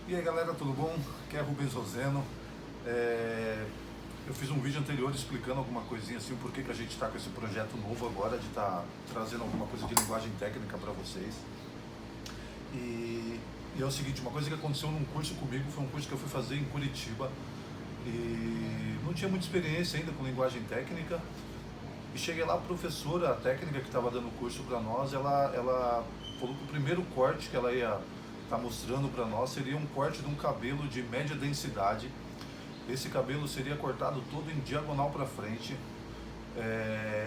E aí galera, tudo bom? Aqui é Rubens Roseno. Eu fiz um vídeo anterior explicando alguma coisinha assim, por que a gente está com esse projeto novo agora de estar trazendo alguma coisa de linguagem técnica para vocês. E é o seguinte, uma coisa que aconteceu num curso comigo, foi um curso que eu fui fazer em Curitiba e não tinha muita experiência ainda com linguagem técnica. E cheguei lá, a professora técnica que estava dando o curso para nós, ela falou que o primeiro corte que ela ia estar mostrando para nós seria um corte de um cabelo de média densidade. Esse cabelo seria cortado todo em diagonal para frente.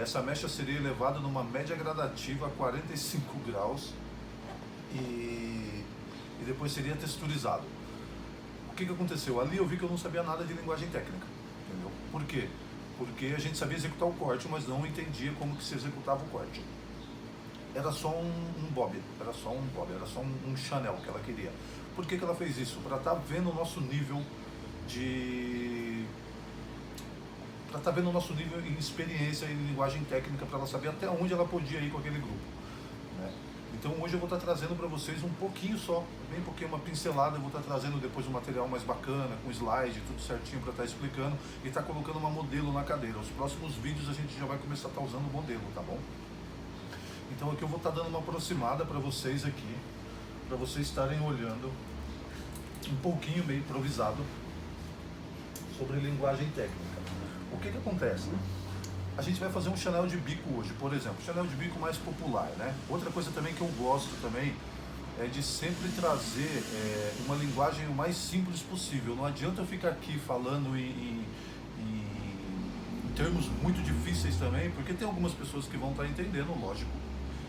Essa mecha seria elevada numa média gradativa a 45 graus e depois seria texturizado. O que aconteceu? Ali eu vi que eu não sabia nada de linguagem técnica, entendeu? Por quê? Porque a gente sabia executar o corte, mas não entendia como que se executava o corte. Era só um bob, era só um Chanel que ela queria. Por que ela fez isso? Para estar vendo o nosso nível em experiência em linguagem técnica, para ela saber até onde ela podia ir com aquele grupo, né? Então hoje eu vou estar trazendo para vocês um pouquinho só, bem pouquinho, uma pincelada. Eu vou estar trazendo depois um material mais bacana, com slide, tudo certinho para estar explicando e estar colocando uma modelo na cadeira. Os próximos vídeos a gente já vai começar a estar usando o modelo, tá bom? Então aqui eu vou estar dando uma aproximada para vocês aqui, para vocês estarem olhando um pouquinho meio improvisado sobre linguagem técnica. O que acontece? A gente vai fazer um Chanel de bico hoje, por exemplo, Chanel de bico mais popular, né? Outra coisa também que eu gosto também é de sempre trazer uma linguagem o mais simples possível. Não adianta eu ficar aqui falando em termos muito difíceis também, porque tem algumas pessoas que vão estar entendendo, lógico,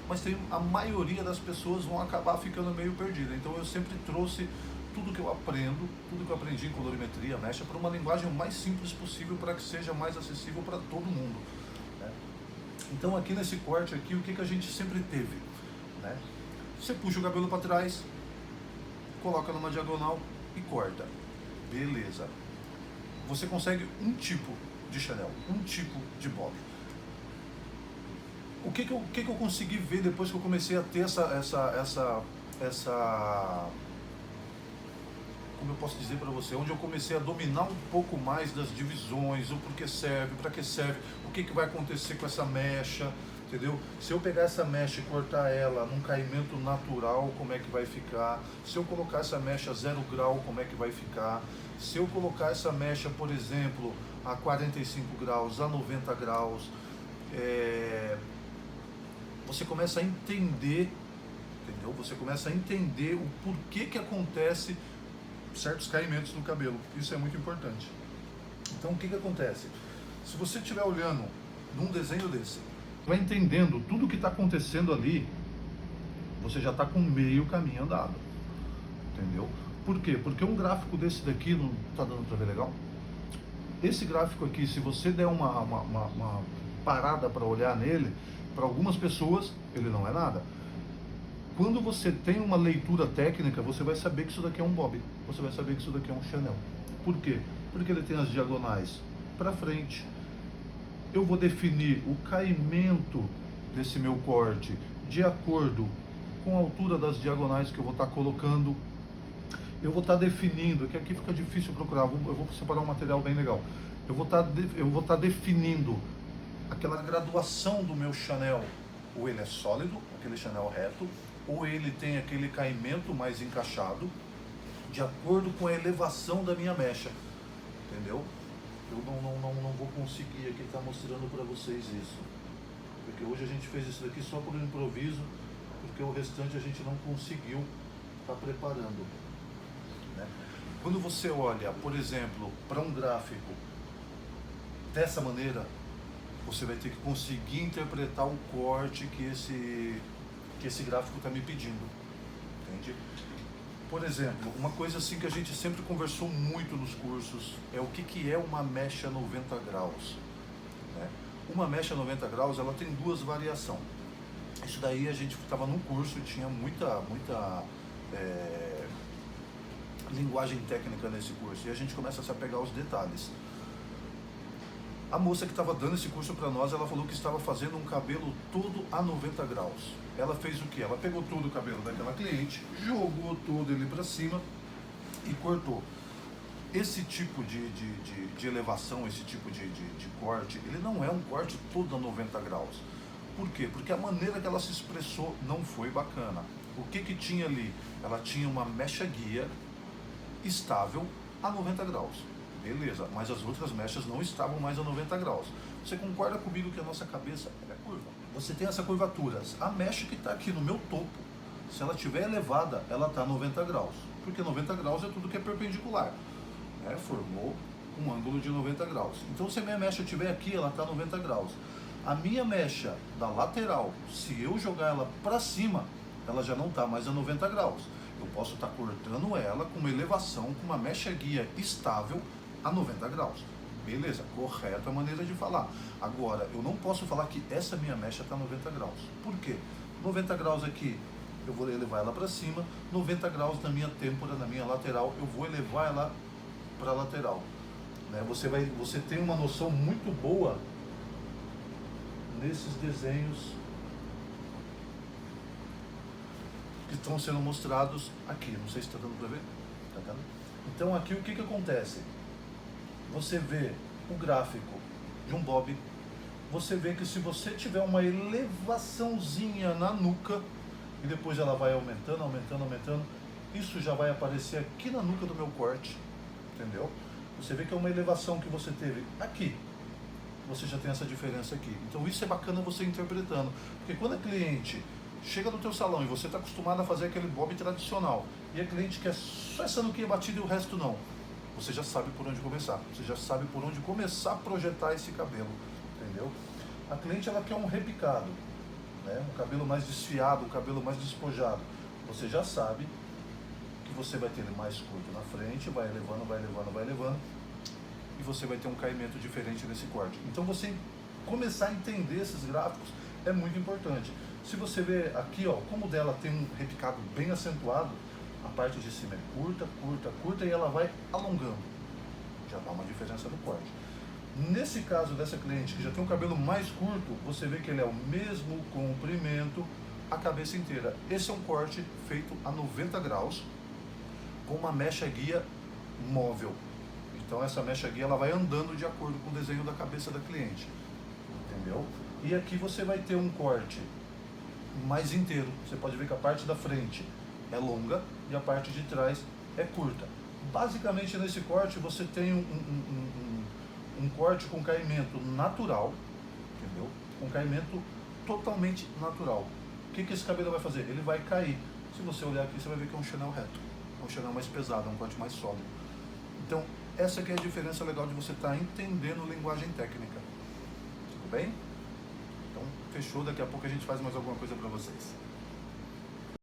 mas a maioria das pessoas vão acabar ficando meio perdida. Então eu sempre trouxe tudo que eu aprendo, tudo que eu aprendi em colorimetria, mecha, para uma linguagem o mais simples possível, para que seja mais acessível para todo mundo, né? Então aqui nesse corte aqui, o que a gente sempre teve, né? Você puxa o cabelo para trás, coloca numa diagonal e corta. Beleza. Você consegue um tipo de Chanel, um tipo de bob. O que eu consegui ver depois que eu comecei a ter essa como eu posso dizer para você, onde eu comecei a dominar um pouco mais das divisões, o porquê serve, para que serve, o que vai acontecer com essa mecha, entendeu? Se eu pegar essa mecha e cortar ela num caimento natural, como é que vai ficar? Se eu colocar essa mecha a 0 grau, como é que vai ficar? Se eu colocar essa mecha, por exemplo, a 45 graus, a 90 graus, você começa a entender, entendeu? Você começa a entender o porquê que acontece certos caimentos no cabelo. Isso é muito importante. Então o que acontece? Se você estiver olhando num desenho desse, vai entendendo tudo que está acontecendo ali, você já está com meio caminho andado, entendeu? Por quê? Porque um gráfico desse daqui, não está dando para ver legal? Esse gráfico aqui, se você der uma parada para olhar nele, para algumas pessoas ele não é nada. Quando você tem uma leitura técnica, você vai saber que isso daqui é um bob, você vai saber que isso daqui é um Chanel. Por quê? Porque ele tem as diagonais para frente. Eu vou definir o caimento desse meu corte de acordo com a altura das diagonais que eu vou estar colocando. Eu vou estar definindo, que aqui fica difícil procurar, eu vou separar um material bem legal. Eu vou estar definindo aquela graduação do meu Chanel, ou ele é sólido, aquele Chanel reto, ou ele tem aquele caimento mais encaixado, de acordo com a elevação da minha mecha, entendeu? Eu não vou conseguir aqui estar mostrando para vocês isso, porque hoje a gente fez isso daqui só por improviso, porque o restante a gente não conseguiu estar preparando, né? Quando você olha, por exemplo, para um gráfico dessa maneira, você vai ter que conseguir interpretar o corte que esse gráfico está me pedindo, entende? Por exemplo, uma coisa assim que a gente sempre conversou muito nos cursos é o que é uma mecha 90 graus, né? Uma mecha 90 graus, ela tem duas variações. Isso daí a gente estava num curso e tinha muita linguagem técnica nesse curso, e a gente começa a se apegar aos detalhes. A moça que estava dando esse curso para nós, ela falou que estava fazendo um cabelo todo a 90 graus. Ela fez o que? Ela pegou todo o cabelo daquela cliente, jogou todo ele para cima e cortou. Esse tipo de elevação, esse tipo de corte, ele não é um corte todo a 90 graus. Por quê? Porque a maneira que ela se expressou não foi bacana. O que que tinha ali? Ela tinha uma mecha guia estável a 90 graus. Beleza, mas as outras mechas não estavam mais a 90 graus. Você concorda comigo que a nossa cabeça é curva? Você tem essa curvatura. A mecha que está aqui no meu topo, se ela estiver elevada, ela está a 90 graus. Porque 90 graus é tudo que é perpendicular. Formou um ângulo de 90 graus. Então, se a minha mecha estiver aqui, ela está a 90 graus. A minha mecha da lateral, se eu jogar ela para cima, ela já não está mais a 90 graus. Eu posso estar cortando ela com uma elevação, com uma mecha guia estável a 90 graus. Beleza, correto a maneira de falar. Agora, eu não posso falar que essa minha mecha está a 90 graus. Por quê? 90 graus aqui, eu vou elevar ela para cima. 90 graus na minha têmpora, na minha lateral, eu vou elevar ela para a lateral. Você tem uma noção muito boa nesses desenhos que estão sendo mostrados aqui. Não sei se está dando para ver. Tá dando? Então aqui o que acontece? Você vê o gráfico de um bob, você vê que se você tiver uma elevaçãozinha na nuca, e depois ela vai aumentando, aumentando, aumentando, isso já vai aparecer aqui na nuca do meu corte, entendeu? Você vê que é uma elevação que você teve aqui, você já tem essa diferença aqui. Então isso é bacana você interpretando, porque quando a cliente chega no teu salão e você está acostumado a fazer aquele bob tradicional, e a cliente quer só essa nuquinha batida e o resto não, você já sabe por onde começar, você já sabe por onde começar a projetar esse cabelo, entendeu? A cliente ela quer um repicado, um cabelo mais desfiado, um cabelo mais despojado. Você já sabe que você vai ter ele mais curto na frente, vai elevando, vai elevando, vai elevando, e você vai ter um caimento diferente nesse corte. Então você começar a entender esses gráficos é muito importante. Se você ver aqui, ó, como o dela tem um repicado bem acentuado, a parte de cima é curta, curta, curta, e ela vai alongando. Já dá uma diferença no corte. Nesse caso dessa cliente que já tem um cabelo mais curto, você vê que ele é o mesmo comprimento, a cabeça inteira. Esse é um corte feito a 90 graus, com uma mecha guia móvel. Então essa mecha guia ela vai andando de acordo com o desenho da cabeça da cliente. Entendeu? E aqui você vai ter um corte mais inteiro. Você pode ver que a parte da frente é longa e a parte de trás é curta. Basicamente nesse corte você tem um corte com caimento natural, entendeu? Com caimento totalmente natural. O que esse cabelo vai fazer? Ele vai cair. Se você olhar aqui, você vai ver que é um Chanel reto. É um Chanel mais pesado, é um corte mais sólido. Então, essa aqui é a diferença legal de você estar entendendo linguagem técnica. Tudo bem? Então, fechou. Daqui a pouco a gente faz mais alguma coisa para vocês.